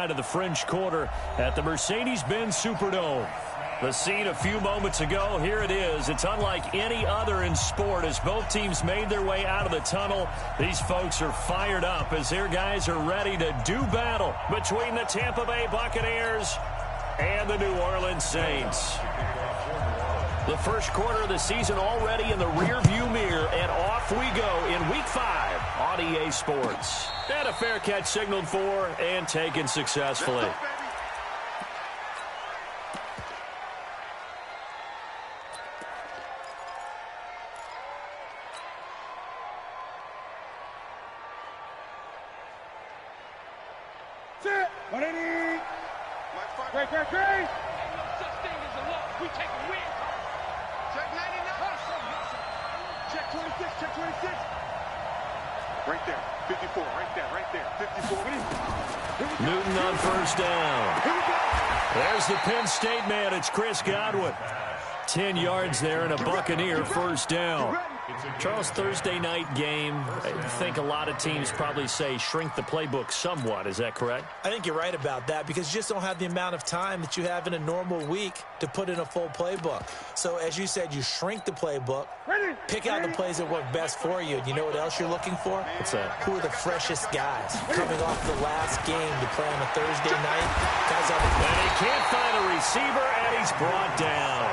side of the French Quarter at the Mercedes-Benz Superdome. The scene a few moments ago, here it is. It's unlike any other in sport as both teams made their way out of the tunnel. These folks are fired up as their guys are ready to do battle between the Tampa Bay Buccaneers and the New Orleans Saints. The first quarter of the season already in the rearview mirror, and off we go in Week 5 on EA Sports. And a fair catch signaled for and taken successfully. Newton on first down. There's the Penn State man. It's Chris Godwin. 10 yards there and a Buccaneer first down. Charles, Thursday night game, I think a lot of teams probably say shrink the playbook somewhat. Is that correct? I think you're right about that because you just don't have the amount of time that you have in a normal week to put in a full playbook. So, as you said, you shrink the playbook, pick out the plays that work best for you. And you know what else you're looking for? What's that? Who are the freshest guys coming off the last game to play on a Thursday night? Guys on the and he can't find a receiver, and he's brought down.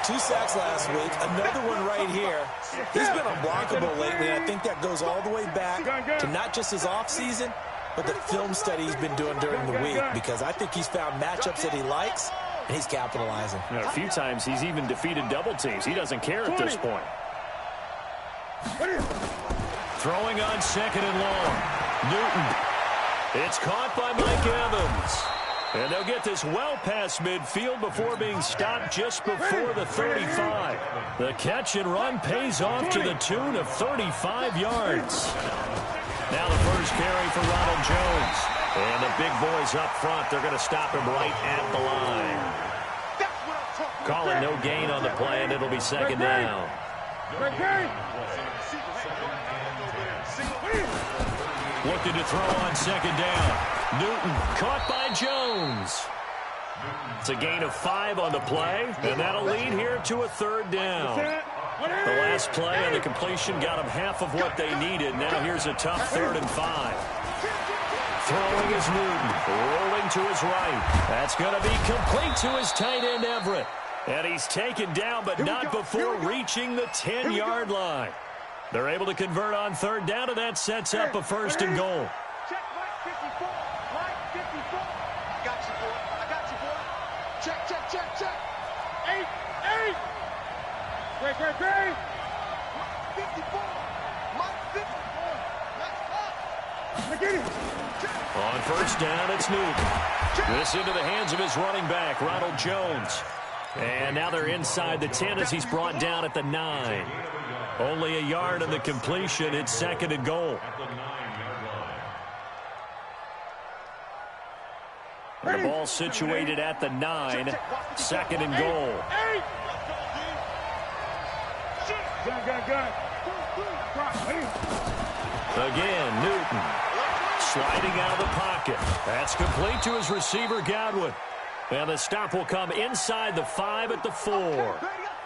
2 sacks last week, another one right here. He's been unblockable lately, and I think that goes all the way back to not just his offseason, but the film study he's been doing during the week, because I think he's found matchups that he likes, and he's capitalizing. A few times he's even defeated double teams. He doesn't care at this point. Throwing on second and long. Newton. It's caught by Mike Evans. And they'll get this well past midfield before being stopped just before the 35. The catch and run pays off to the tune of 35 yards. Now the first carry for Ronald Jones. And the big boys up front, they're going to stop him right at the line. Calling no gain on the play, and it'll be second down. Looking to throw on second down. Newton caught by Jones. It's a gain of 5 on the play, and that'll lead here to a third down. The last play on the completion got them half of what they needed. Now here's a tough 3rd and 5. Throwing is Newton, rolling to his right. That's going to be complete to his tight end, Everett. And he's taken down, but not before reaching the 10-yard line. They're able to convert on 3rd down, and that sets up a 1st and goal. On 1st down, it's Newton. This into the hands of his running back, Ronald Jones. And now they're inside the 10 as he's brought down at the 9. Only a yard on the completion. It's 2nd and goal. And the ball situated at the 9. 2nd and goal. Again, Newton sliding out of the pocket. That's complete to his receiver, Godwin. And the stop will come inside the 5 at the 4.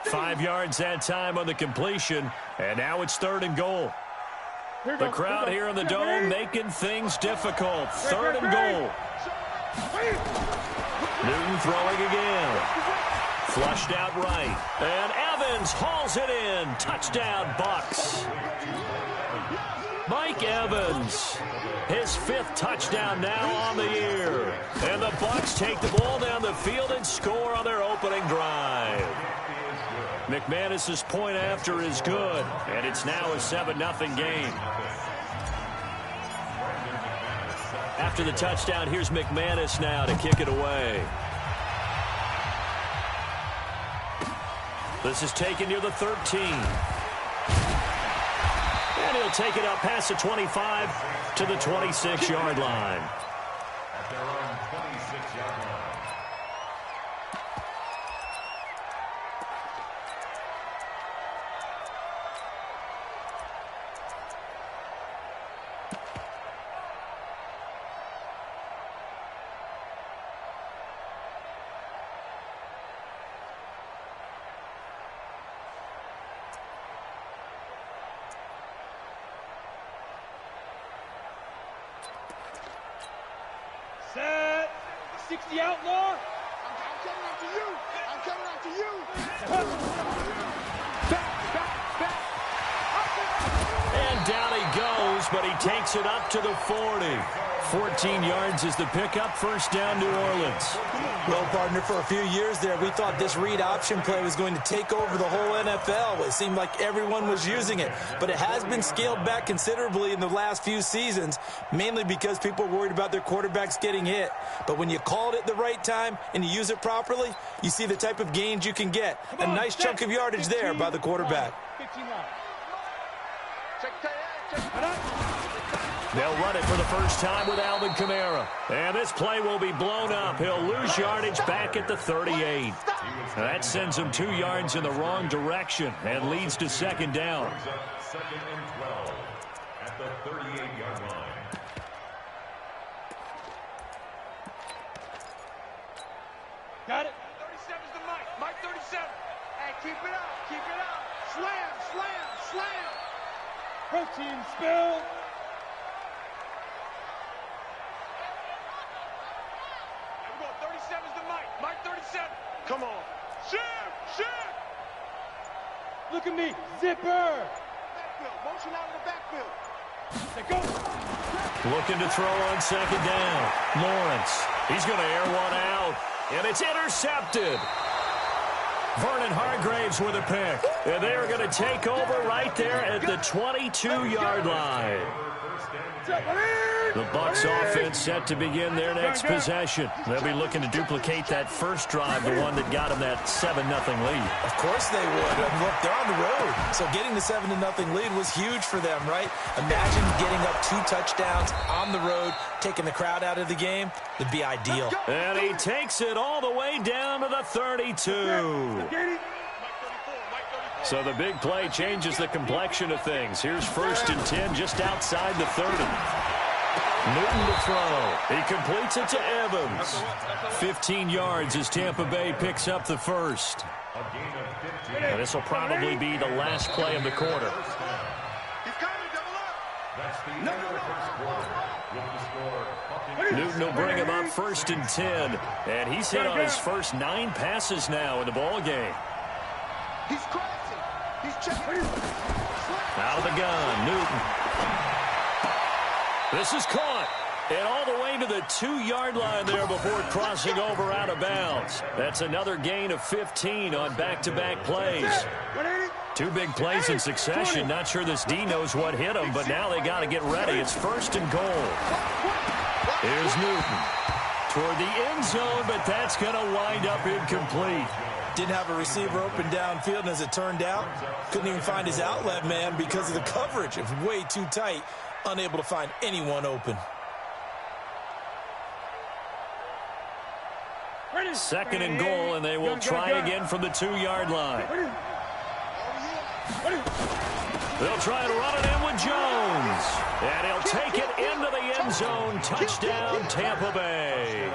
5 yards that time on the completion, and now it's 3rd and goal. The crowd here in the Dome making things difficult. 3rd and goal. Newton throwing again. Flushed out right. And Evans hauls it in. Touchdown, Bucks. Mike Evans, his 5th touchdown now on the year. And the Bucks take the ball down the field and score on their opening drive. McManus's point after is good, and it's now a 7-0 game. After the touchdown, here's McManus now to kick it away. This is taken near the 13. And he'll take it up past the 25 to the 26-yard line. At their own 26-yard line. Set. 60 outlaw. I'm coming after you. I'm coming after you. And down he goes, but he takes it up to the 40. 14 yards is the pickup. First down, New Orleans. Well, partner, for a few years there, we thought this read option play was going to take over the whole NFL. It seemed like everyone was using it, but it has been scaled back considerably in the last few seasons, mainly because people are worried about their quarterbacks getting hit. But when you call it at the right time and you use it properly, you see the type of gains you can get. A nice chunk of yardage there by the quarterback. 15 line. They'll run it for the first time with Alvin Kamara. And this play will be blown up. He'll lose yardage back at the 38. That sends him 2 yards in the wrong direction and leads to second down. Second and 12 at the 38-yard line. Got it. 37's the Mike. Mike 37. Hey, keep it up. Keep it up. Slam, slam, slam. Protein spill. Here we go. 37's the Mike. Mike 37. Come on. Shim, shim. Look at me. Zipper. Backfield. Motion out of the backfield. Let go. Looking to throw on second down. Lawrence. He's going to air one out. And it's intercepted. Vernon Hargraves with a pick. And they are going to take over right there at the 22-yard line. The Bucs offense set to begin their next possession. They'll be looking to duplicate that first drive, the one that got them that 7-0 lead. Of course they would. Look, they're on the road, so getting the 7-0 lead was huge for them, right? Imagine getting up 2 touchdowns on the road, taking the crowd out of the game. It'd be ideal. And he takes it all the way down to the 32. So the big play changes the complexion of things. Here's first and 10 just outside the 30. Newton to throw. He completes it to Evans. 15 yards as Tampa Bay picks up the first. And this will probably be the last play of the quarter. He's coming. Double up. That's the end of the first quarter. With the score, Buccaneers. Newton will bring him up first and 10. And he's hit on his first 9 passes now in the ball game. He's crossing. He's checking. Out of the gun, Newton. This is caught. And all the way to the 2-yard line there before crossing over out of bounds. That's another gain of 15 on back-to-back plays. 2 big plays in succession. Not sure this D knows what hit him, but now they got to get ready. It's first and goal. Here's Newton. Toward the end zone, but that's going to wind up incomplete. Didn't have a receiver open downfield, and as it turned out, couldn't even find his outlet man because of the coverage. It was way too tight, unable to find anyone open. Second and goal, and they will try again from the 2-yard line. They'll try to run it in with Jones. And he'll take it into the end zone. Touchdown, Tampa Bay.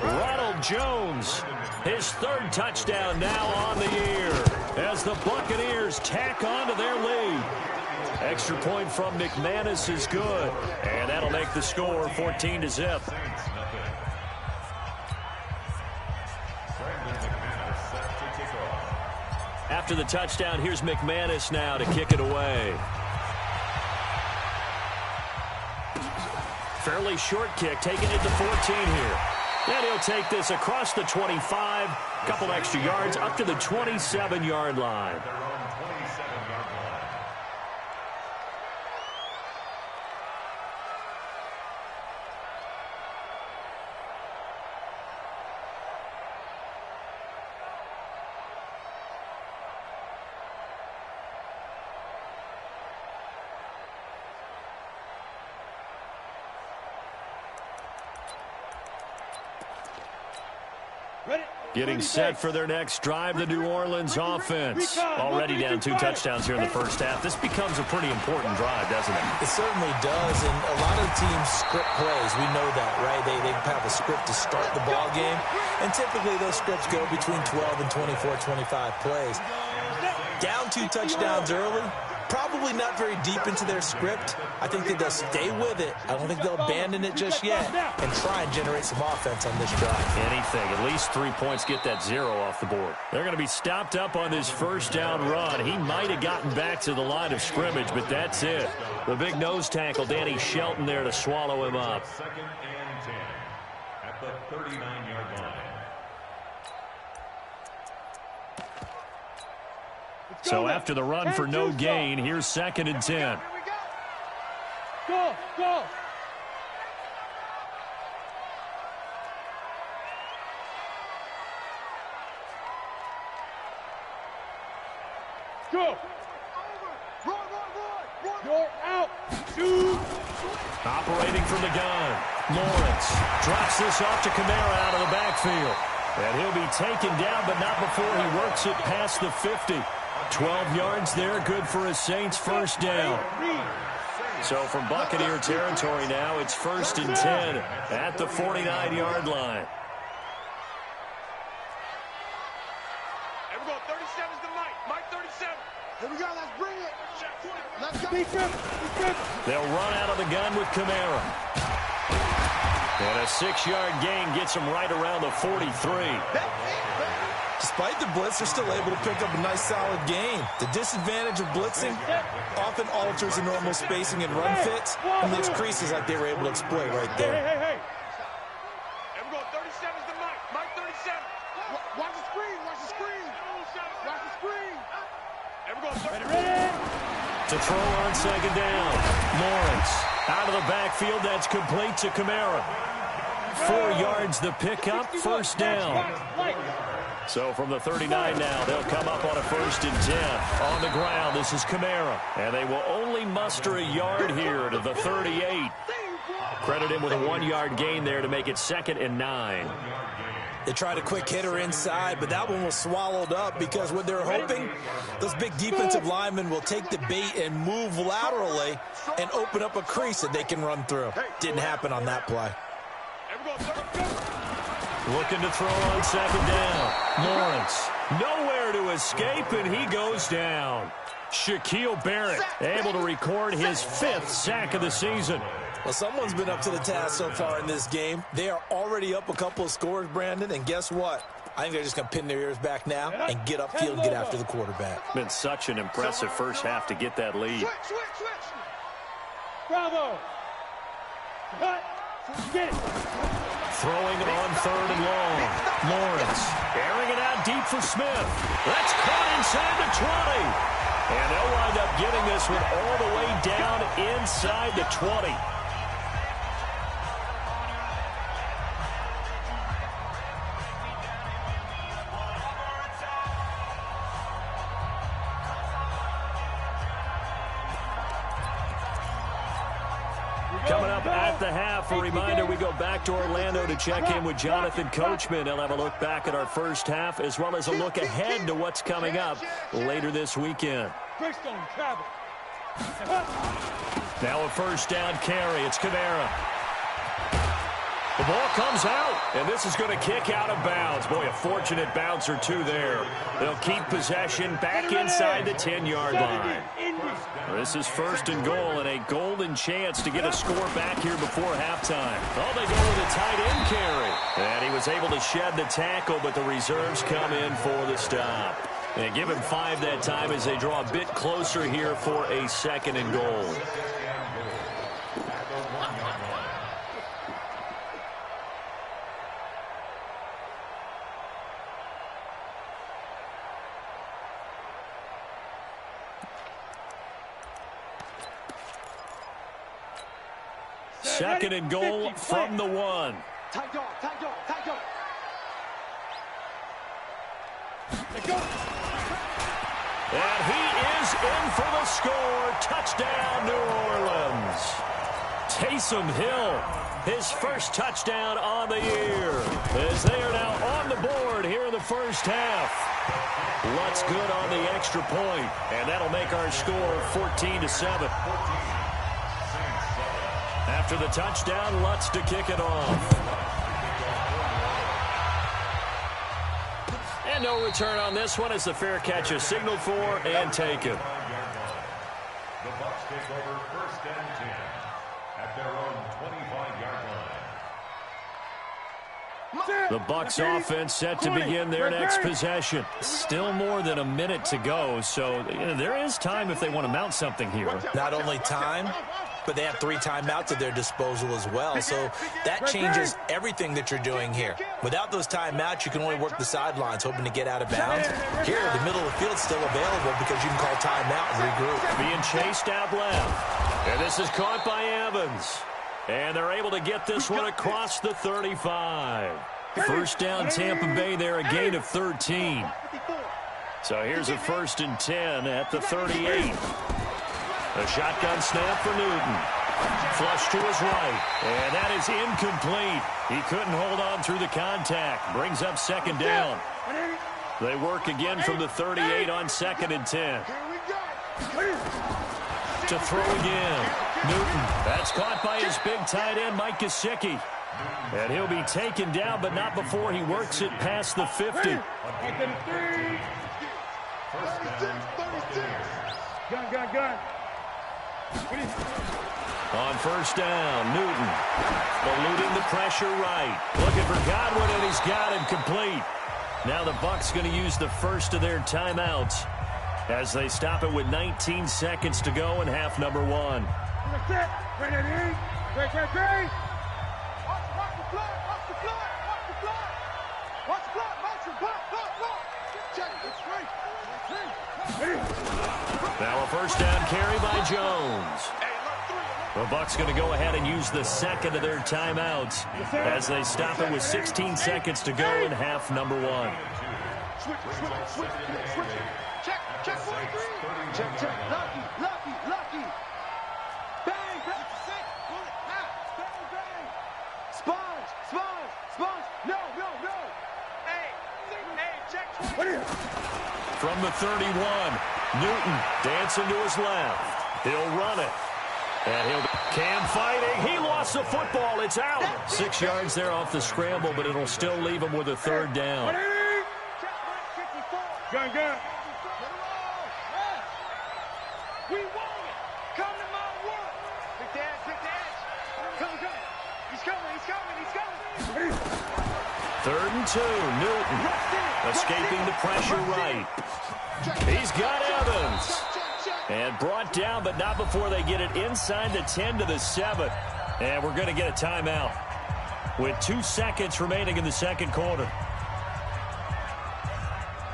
Ronald Jones, his 3rd touchdown now on the year as the Buccaneers tack on to their lead. Extra point from McManus is good, and that'll make the score 14-0. After the touchdown, here's McManus now to kick it away. Fairly short kick, taking it to 14 here. And he'll take this across the 25, couple extra yards, up to the 27-yard line. Getting set for their next drive, the New Orleans offense. Already down 2 touchdowns here in the first half. This becomes a pretty important drive, doesn't it? It certainly does, and a lot of teams script plays. We know that, right? They have a script to start the ball game, and typically those scripts go between 12 and 24, 25 plays. Down 2 touchdowns early, probably not very deep into their script. I think that they'll stay with it. I don't think they'll abandon it just yet and try and generate some offense on this drive. Anything. At least 3 points, get that 0 off the board. They're going to be stopped up on this first down run. He might have gotten back to the line of scrimmage, but that's it. The big nose tackle, Danny Shelton, there to swallow him up. 2nd and 10 at the 39-yard line. So after the run for no gain, here's 2nd and 10. Here we go. Go, go. Go. Run. You're out. Shoot. Operating from the gun. Lawrence drops this off to Kamara out of the backfield. And he'll be taken down, but not before he works it past the 50. 12 yards there, good for a Saints first down. So from Buccaneer territory now, it's 1st and 10 at the 49-yard line. Here we go. 37's the Mike. Mike 37. Here we go. Let's bring it. Let's go. Defense. They'll run out of the gun with Kamara. And a 6-yard gain gets him right around the 43. Despite the blitz, they're still able to pick up a nice, solid gain. The disadvantage of blitzing often alters the normal spacing and run fits and leaves creases like they were able to exploit right there. Hey. Here we go. 37's the Mike. Mike 37. Watch the screen. Watch the screen. Watch the screen. Here we go. Ready. To throw on 2nd down. Lawrence out of the backfield. That's complete to Kamara. 4 yards the pickup. First down. So from the 39 now, they'll come up on a 1st and 10. On the ground, this is Kamara. And they will only muster a yard here to the 38. Credit him with a 1-yard gain there to make it 2nd and 9. They tried a quick hitter inside, but that one was swallowed up because what they're hoping, those big defensive linemen will take the bait and move laterally and open up a crease that they can run through. Didn't happen on that play. Here we go. Looking to throw on 2nd down. Lawrence, nowhere to escape, and he goes down. Shaquille Barrett able to record his 5th sack of the season. Well, someone's been up to the task so far in this game. They are already up a couple of scores, Brandon, and guess what? I think they're just going to pin their ears back now and get upfield and get after the quarterback. Been such an impressive first half to get that lead. Switch. Bravo. Cut. Get it. Throwing on 3rd and long. Lawrence airing it out deep for Smith. That's caught inside the 20. And they'll wind up getting this one all the way down inside the 20. Coming up at the half, a reminder, we go back to Orlando to check in with Jonathan Coachman. He'll have a look back at our first half as well as a look ahead to what's coming up later this weekend. Greystone travel. Now a first down carry. It's Kamara. The ball comes out, and this is going to kick out of bounds. Boy, a fortunate bounce or two there. They'll keep possession back inside the 10-yard line. This is 1st and goal, and a golden chance to get a score back here before halftime. Oh, they go with a tight end carry. And he was able to shed the tackle, but the reserves come in for the stop. And give him 5 that time as they draw a bit closer here for a 2nd and goal. Second and goal from the 1. Tight dog. And he is in for the score. Touchdown, New Orleans. Taysom Hill, his first touchdown on the year, as they are now on the board here in the first half. Lutz good on the extra point, and that'll make our score 14-7. After the touchdown, Lutz to kick it off. And no return on this one as the fair catch is signaled for and taken. The Bucs offense set to begin their next possession. Still more than a minute to go, so there is time if they want to mount something here. Not only time, but they have 3 timeouts at their disposal as well, so that changes everything that you're doing here. Without those timeouts, you can only work the sidelines, hoping to get out of bounds. Here, the middle of the field's still available because you can call timeout and regroup. Being chased out left, and this is caught by Evans. And they're able to get this one across the 35. First down, Tampa Bay there, a gain of 13. So here's a 1st and 10 at the 38. A shotgun snap for Newton. Flush to his right. And that is incomplete. He couldn't hold on through the contact. Brings up 2nd down. They work again from the 38 on 2nd and 10. To throw again. Newton. That's caught by his big tight end, Mike Gesicki. And he'll be taken down, but not before he works it past the 50. Gun. On 1st down, Newton. Eluding the pressure right. Looking for Godwin, and he's got him complete. Now the Bucs going to use the first of their timeouts as they stop it with 19 seconds to go in half number 1. Now a 1st down carry by Jones. The Bucs going to go ahead and use the second of their timeouts as they stop it with 16 seconds to go in half number 1. Switch. Check 43. Check. Lucky. Bang. Bang. Sponge. No. Hey, check 20. From the 31, Newton dancing to his left. He'll run it. And Cam fighting. He lost the football. It's out. 6 yards there off the scramble, but it'll still leave him with a 3rd down. Gun. We want it. Come to my world. Big dad. Come. He's coming. 3rd and 2, Newton. Escaping the pressure right. He's got Evans. And brought down, but not before they get it inside the 10 to the 7. And we're going to get a timeout with 2 seconds remaining in the 2nd quarter.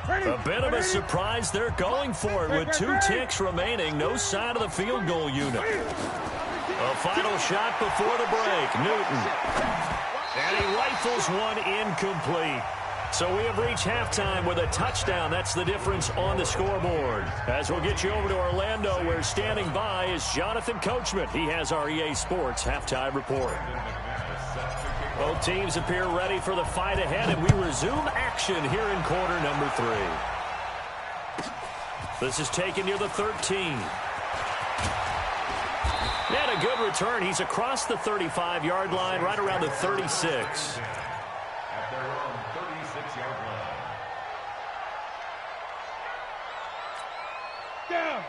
A bit of a surprise. They're going for it with 2 ticks remaining. No sign of the field goal unit. A final shot before the break. Newton. And he rifles one incomplete. So we have reached halftime with a touchdown. That's the difference on the scoreboard. As we'll get you over to Orlando, where standing by is Jonathan Coachman. He has our EA Sports halftime report. Both teams appear ready for the fight ahead, and we resume action here in quarter number 3. This is taken near the 13. And a good return. He's across the 35-yard line, right around the 36.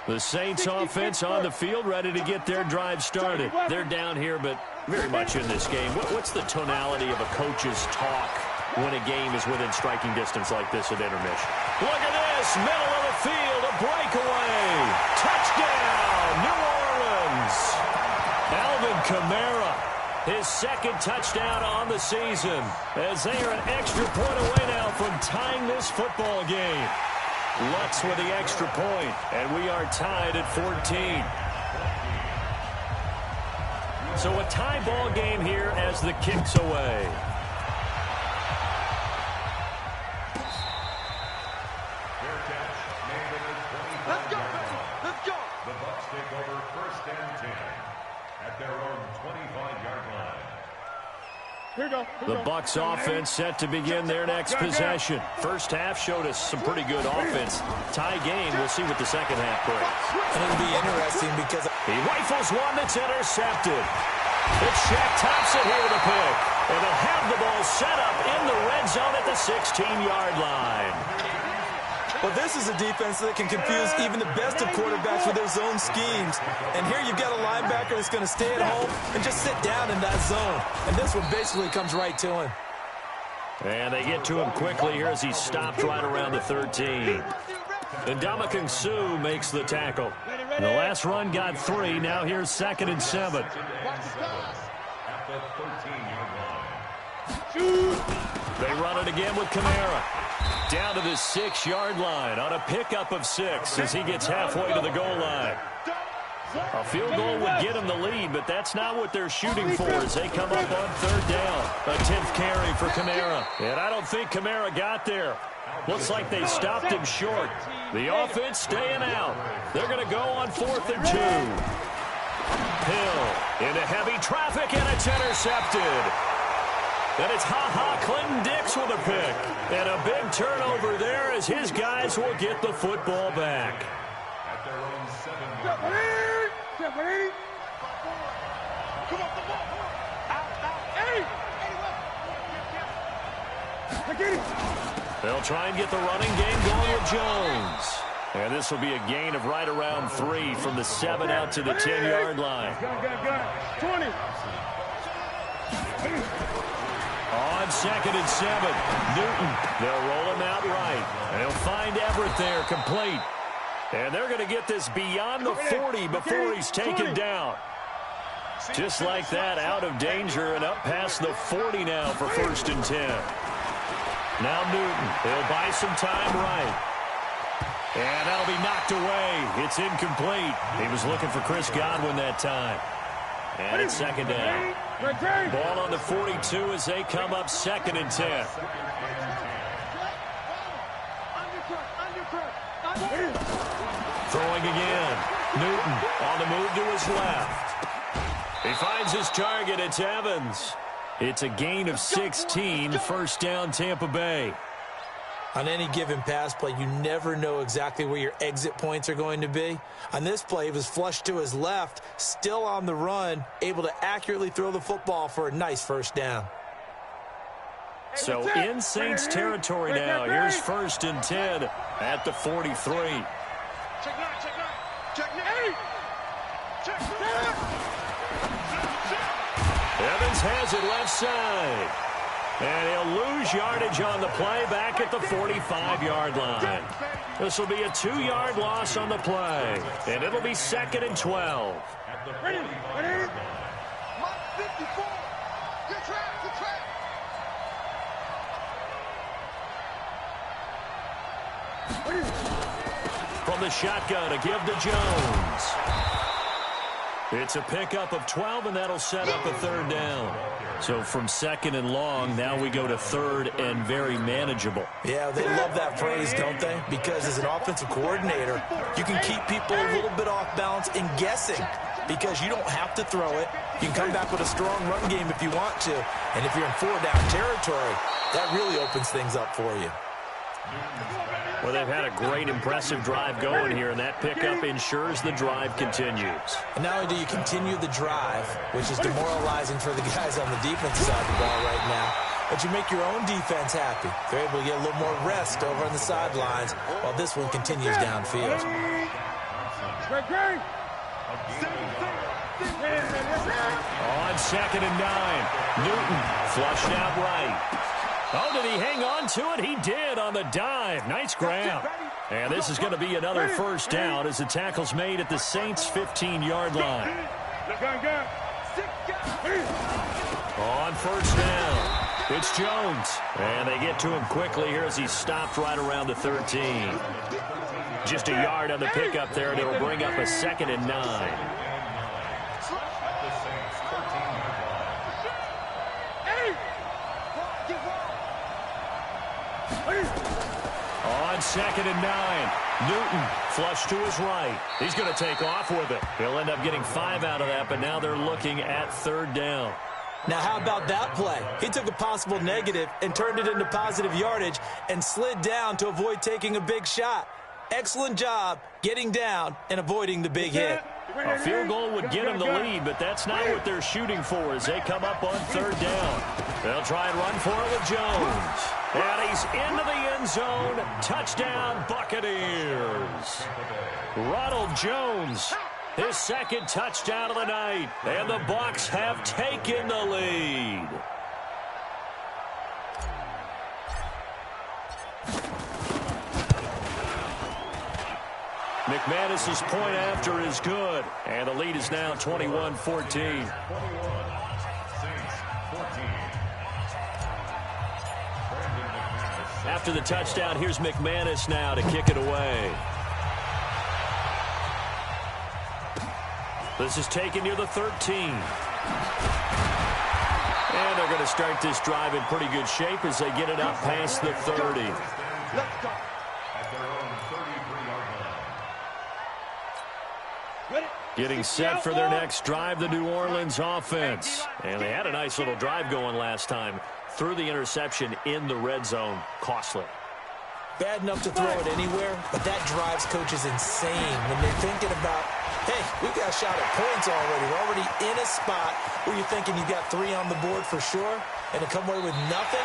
The Saints offense on the field, ready to get their drive started. They're down here, but very much in this game. What's the tonality of a coach's talk when a game is within striking distance like this at intermission? Look at this, middle of the field, a breakaway. Touchdown, New Orleans. Alvin Kamara, his 2nd touchdown on the season, as they are an extra point away now from tying this football game. Lutz with the extra point, and we are tied at 14. So a tie ball game here as the kick's away. Let's go, baby. Let's go. The Bucs take over 1st and 10 at their own 25-yard line. The Bucs offense set to begin their next possession. First half showed us some pretty good offense. Tie game, we'll see what the second half brings. And it'll be interesting because he rifles one that's intercepted. It's Shaq Thompson here with a pick. And they'll have the ball set up in the red zone at the 16-yard line. Well, this is a defense that can confuse even the best of quarterbacks with their zone schemes. And here you've got a linebacker that's going to stay at home and just sit down in that zone. And this one basically comes right to him. And they get to him quickly here as he stopped right around the 13. And Ndamukong Suh makes the tackle. The last run got 3. Now here's 2nd and 7. At the 13-yard line. They run it again with Kamara. Down to the 6-yard line on a pickup of 6 as he gets halfway to the goal line. A field goal would get him the lead, but that's not what they're shooting for as they come up on 3rd down. A 10th carry for Kamara. And I don't think Kamara got there. Looks like they stopped him short. The offense staying out. They're going to go on 4th and 2. Hill into heavy traffic, and it's intercepted. And it's Clinton Dix with a pick. And a big turnover there as his guys will get the football back. At their own 7-yard line. Come on, the ball. They'll try and get the running game going with Jones. And this will be a gain of right around 3 from the 7 out to the 10-yard line. 20. On 2nd and 7, Newton. They'll roll him out right. And he'll find Everett there, complete. And they're going to get this beyond the 40 before he's taken down. Just like that, out of danger and up past the 40 now for 1st and 10. Now Newton. He'll buy some time right. And that'll be knocked away. It's incomplete. He was looking for Chris Godwin that time. And it's 2nd down. Ball on the 42 as they come up 2nd and 10. Throwing again. Newton on the move to his left. He finds his target. It's Evans. It's a gain of 16. 1st down, Tampa Bay. On any given pass play, you never know exactly where your exit points are going to be. On this play, he was flushed to his left, still on the run, able to accurately throw the football for a nice 1st down. So in Saints territory now. Here's 1st and 10 at the 43. Check 9, check 9. Check 9. Check 9. Evans has it left side. And he'll lose yardage on the play back at the 45-yard line. This will be a 2-yard loss on the play. And it'll be 2nd and 12. Ready. Mark 54. Good track. From the shotgun, a give to Jones. It's a pickup of 12, and that'll set up a 3rd down. So from 2nd and long, now we go to 3rd and very manageable. Yeah, they love that phrase, don't they? Because as an offensive coordinator, you can keep people a little bit off balance and guessing because you don't have to throw it. You can come back with a strong run game if you want to. And if you're in 4-down territory, that really opens things up for you. Well, they've had a great, impressive drive going here, and that pickup ensures the drive continues. And not only do you continue the drive, which is demoralizing for the guys on the defensive side of the ball right now, but you make your own defense happy. They're able to get a little more rest over on the sidelines while this one continues downfield. On 2nd and 9, Newton flushed out right. Oh, did he hang on to it? He did on the dive. Nice grab. And this is going to be another 1st down as the tackle's made at the Saints' 15-yard line. On 1st down, it's Jones. And they get to him quickly here as he stopped right around the 13. Just a yard on the pickup there, and it'll bring up a 2nd and 9. On 2nd and 9, Newton flush to his right. He's going to take off with it. He'll end up getting 5 out of that, but now they're looking at 3rd down. Now, how about that play? He took a possible negative and turned it into positive yardage and slid down to avoid taking a big shot. Excellent job getting down and avoiding the big hit. A field goal would get them the lead, but that's not what they're shooting for as they come up on 3rd down. They'll try and run for it with Jones. And he's into the end zone. Touchdown, Buccaneers. Ronald Jones, his 2nd touchdown of the night. And the Bucs have taken the lead. McManus's point after is good, and the lead is now 21-14. After the touchdown, here's McManus now to kick it away. This is taken near the 13. And they're going to start this drive in pretty good shape as they get it up past the 30. Let's go. Getting set for their next drive, the New Orleans offense. And they had a nice little drive going last time. Threw the interception in the red zone. Costly. Bad enough to throw it anywhere, but that drives coaches insane when they're thinking about, hey, we got a shot at points already. We're already in a spot where you're thinking you got 3 on the board for sure, and to come away with nothing,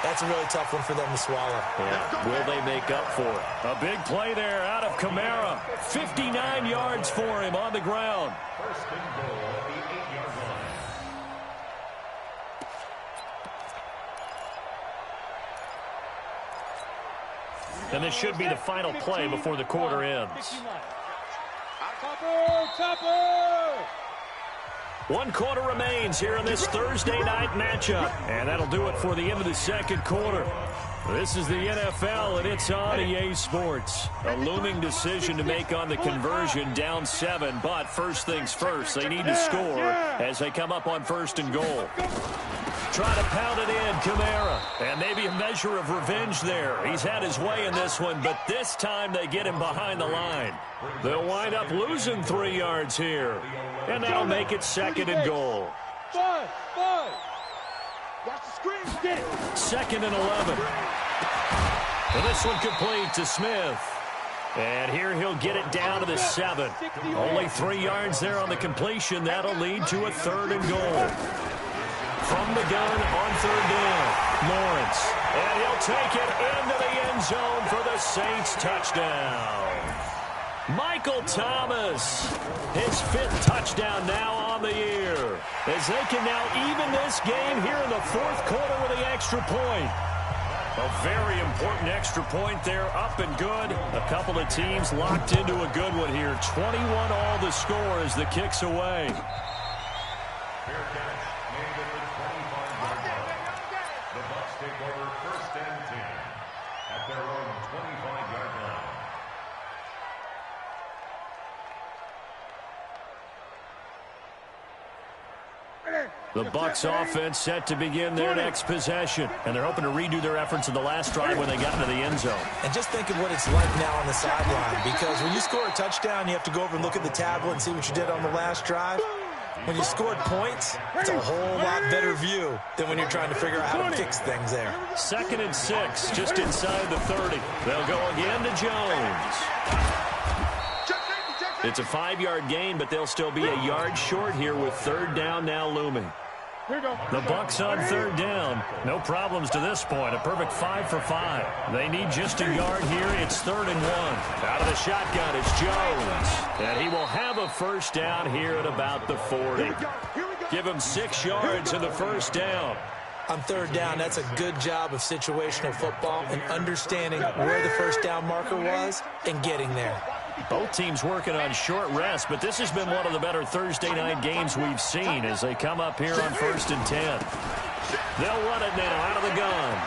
that's a really tough one for them to swallow. Yeah. Will they make up for it? A big play there out of Kamara. 59 yards for him on the ground. First and goal at the 8-yard line. And this should be the final play before the quarter ends. One quarter remains here in this Thursday night matchup. And that'll do it for the end of the second quarter. This is the NFL, and it's on EA Sports. A looming decision to make on the conversion, down 7. But first things first, they need to score as they come up on first and goal. Try to pound it in, Kamara. And maybe a measure of revenge there. He's had his way in this one, but this time they get him behind the line. They'll wind up losing 3 yards here. And that'll make it second and goal. Five. Watch the screen. Get it. Second and 11. And this one complete to Smith. And here he'll get it down to the 7. Only 3 yards there on the completion. That'll lead to a third and goal. From the gun on third down, Lawrence. And he'll take it into the end zone for the Saints touchdown. Michael Thomas, his 5th touchdown now on the year. As they can now even this game here in the 4th quarter with the extra point. A very important extra point there, up and good. A couple of teams locked into a good one here. 21 all the score as the kick's away. Fair catch made at the 25-yard line. The Bucs take over first and 10 at their own 25-yard line. The Bucs offense set to begin their next possession. And they're hoping to redo their efforts in the last drive when they got into the end zone. And just think of what it's like now on the sideline, because when you score a touchdown, you have to go over and look at the tablet and see what you did on the last drive. When you scored points, it's a whole lot better view than when you're trying to figure out how to fix things there. 2nd and 6, just inside the 30. They'll go again to Jones. It's a 5-yard gain, but they'll still be a yard short here with third down now looming. The Bucs on third down. No problems to this point. A perfect 5 for 5. They need just a yard here. It's 3rd and 1. Out of the shotgun, it's Jones. And he will have a first down here at about the 40. Give him 6 yards in the first down. On third down, that's a good job of situational football and understanding where the first down marker was and getting there. Both teams working on short rest, but this has been one of the better Thursday night games we've seen as they come up here on 1st and 10. They'll run it now out of the gun.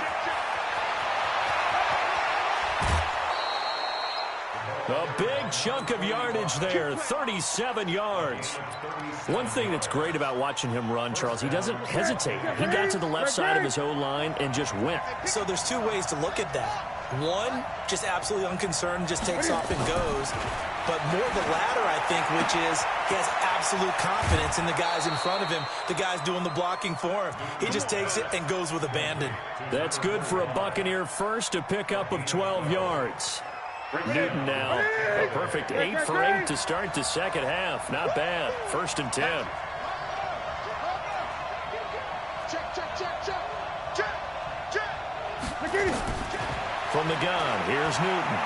A big chunk of yardage there, 37 yards. One thing that's great about watching him run, Charles, he doesn't hesitate. He got to the left side of his O-line and just went. So there's 2 ways to look at that. One, just absolutely unconcerned, just takes off and goes. But more the latter, I think, which is he has absolute confidence in the guys in front of him, the guys doing the blocking for him. He just takes it and goes with abandon. That's good for a Buccaneer first, a pickup of 12 yards. Newton now, a perfect 8 for 8 to start the second half. Not bad. 1st and 10. From the gun, here's Newton.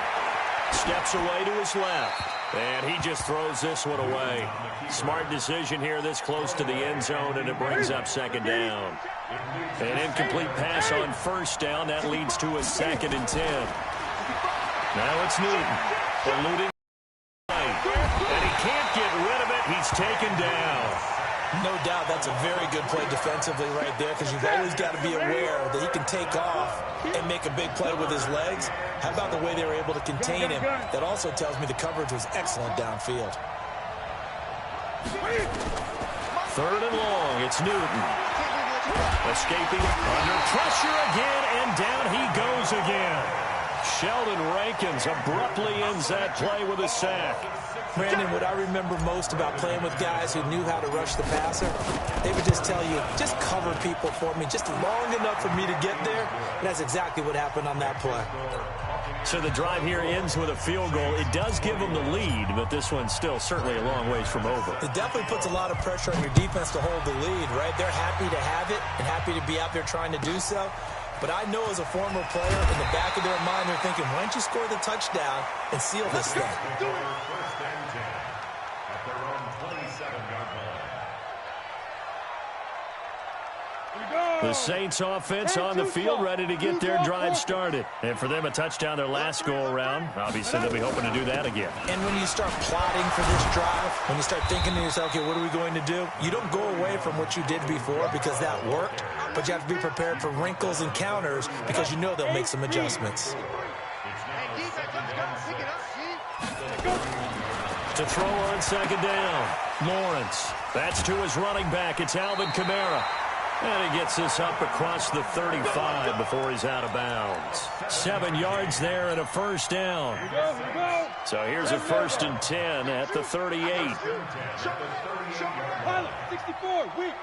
Steps away to his left. And he just throws this one away. Smart decision here this close to the end zone, and it brings up 2nd down. An incomplete pass on 1st down. That leads to a 2nd and 10. Now it's Newton. Eluding can't get rid of it. He's taken down. No doubt that's a very good play defensively right there, because you've always got to be aware that he can take off and make a big play with his legs. How about the way they were able to contain him? That also tells me the coverage was excellent downfield. Third and long. It's Newton. Escaping under pressure again, and down he goes again. Sheldon Rankins abruptly ends that play with a sack. Brandon, what I remember most about playing with guys who knew how to rush the passer, they would just tell you, just cover people for me, just long enough for me to get there. And that's exactly what happened on that play. So the drive here ends with a field goal. It does give them the lead, but this one's still certainly a long ways from over. It definitely puts a lot of pressure on your defense to hold the lead, right? They're happy to have it and happy to be out there trying to do so. But I know as a former player, in the back of their mind, they're thinking, why don't you score the touchdown and seal this thing? First and 10 at their own 27-yard line. The Saints offense on the field, ready to get their drive started. And for them, a touchdown their last go-around. Obviously, they'll be hoping to do that again. And when you start plotting for this drive, when you start thinking to yourself, okay, what are we going to do? You don't go away from what you did before because that worked, but you have to be prepared for wrinkles and counters because you know they'll make some adjustments. To throw on second down, Lawrence. That's to his running back. It's Alvin Kamara. And he gets this up across the 35 before he's out of bounds. 7 yards there and a first down. So here's a 1st and 10 at the 38. 64, weak.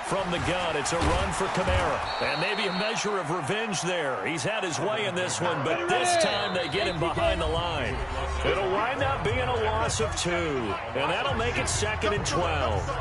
From the gun, it's a run for Kamara. And maybe a measure of revenge there. He's had his way in this one, but this time they get him behind the line. It'll wind up being a loss of 2. And that'll make it 2nd and 12.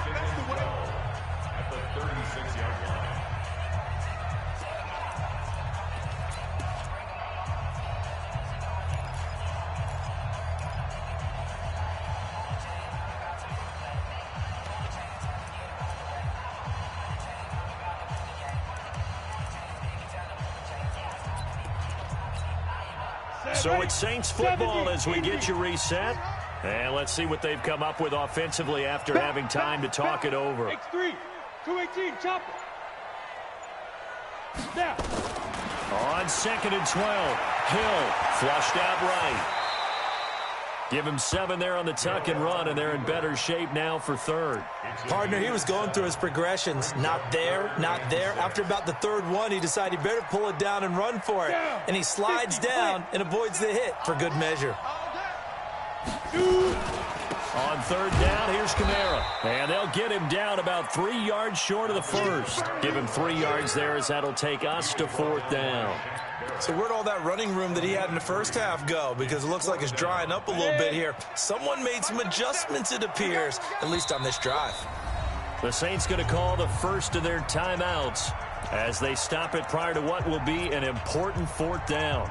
So it's Saints football as we get you reset. And let's see what they've come up with offensively after having time to talk it over. X3, 218, chop it. Snap. On 2nd and 12, Hill flushed out right. Give him 7 there on the tuck and run, and they're in better shape now for 3rd. Partner, he was going through his progressions. Not there, not there. After about the 3rd one, he decided he better pull it down and run for it. And he slides down and avoids the hit for good measure. On 3rd down, here's Kamara. And they'll get him down about 3 yards short of the first. Give him 3 yards there as that'll take us to 4th down. So where'd all that running room that he had in the first half go? Because it looks like it's drying up a little bit here. Someone made some adjustments, it appears, at least on this drive. The Saints going to call the first of their timeouts as they stop it prior to what will be an important 4th down.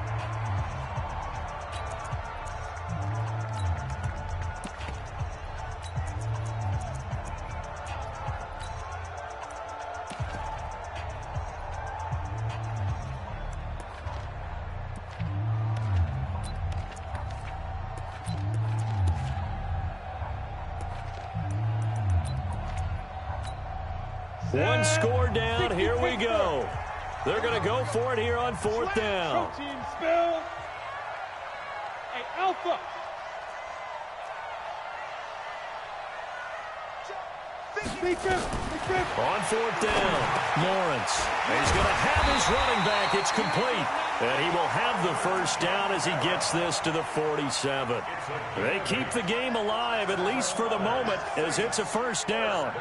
One score down. Here we go. They're going to go for it here on 4th down. Team spill. Hey, Alpha. On 4th down, Lawrence. He's going to have his running back. It's complete. And he will have the first down as he gets this to the 47. They keep the game alive, at least for the moment, as it's a first down.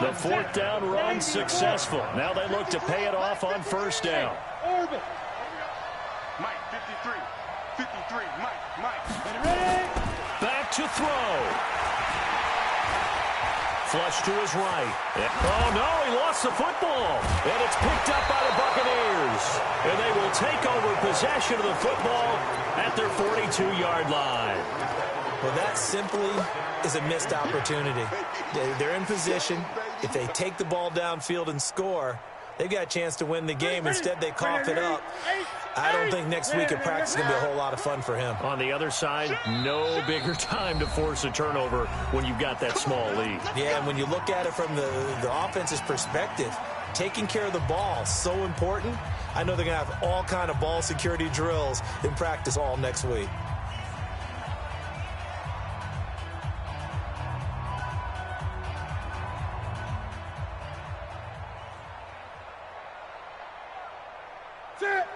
The 4th down run successful. Now they look to pay it off on 1st down. Orbit. Mike, 53, Mike. Ready? Back to throw. Flush to his right. Oh, no, he lost the football. And it's picked up by the Buccaneers. And they will take over possession of the football at their 42-yard line. Well, that simply is a missed opportunity. They're in position. If they take the ball downfield and score, They've got a chance to win the game. Instead, they cough it up. I don't think next week at practice is going to be a whole lot of fun for him. On the other side, no bigger time to force a turnover when you've got that small lead. Yeah, and when you look at it from the offense's perspective, taking care of the ball, so important. I know they're going to have all kind of ball security drills in practice all next week.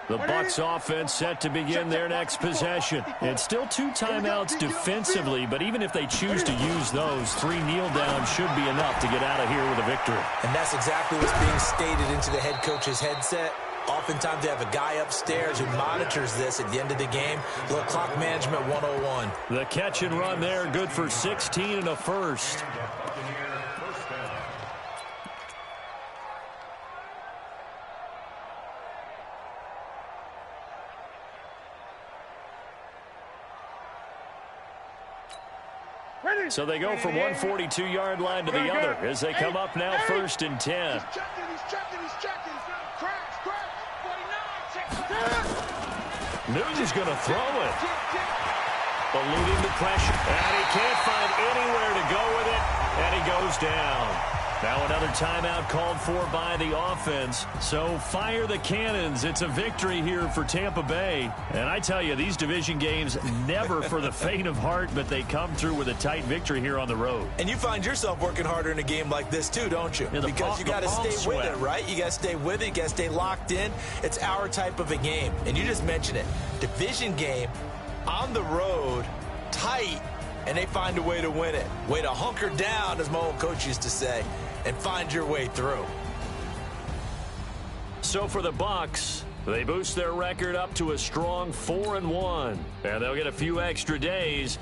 The Bucs offense set to begin their next possession. It's still 2 timeouts defensively, but even if they choose to use those, 3 kneel downs should be enough to get out of here with a victory. And that's exactly what's being stated into the head coach's headset. Oftentimes they have a guy upstairs who monitors this at the end of the game. Little clock management 101. The catch and run there, good for 16 and a first. So they go from one 42-yard line to the other as they come up now 1st and 10. He's checking. Crash. 49, Newton's going to throw it. Eluding the pressure. And he can't find anywhere to go with it. And he goes down. Now another timeout called for by the offense. So fire the cannons. It's a victory here for Tampa Bay. And I tell you, these division games never for the faint of heart, but they come through with a tight victory here on the road. And you find yourself working harder in a game like this too, don't you? Yeah, because you got to stay with it, right? You got to stay with it. You got to stay locked in. It's our type of a game. And you just mentioned it. Division game on the road, tight, and they find a way to win it. Way to hunker down, as my old coach used to say, and find your way through. So for the Bucs, they boost their record up to a strong 4-1, and they'll get a few extra days.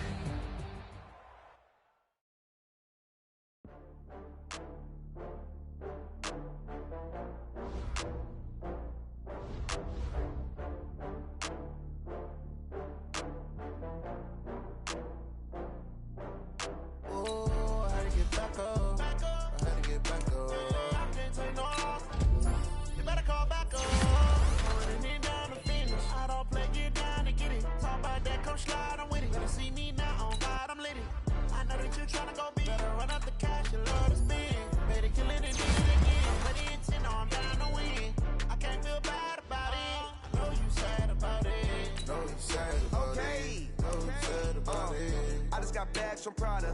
From Prada,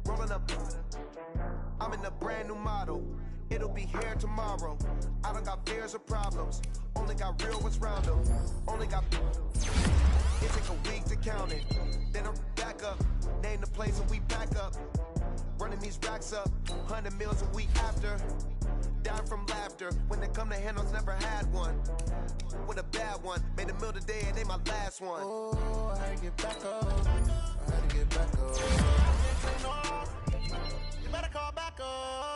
rolling up. I'm in a brand new model. It'll be here tomorrow. I don't got fears or problems. Only got real ones round them. Only got. It take a week to count it. Then I'm back up. Name the place and we pack up. Running these racks up. 100 meals a week after. Down from laughter. When they come to handles, never had one. With a bad one. Made a meal today and they my last one. Oh, I had to get back up. I had to get back up. You better call back up.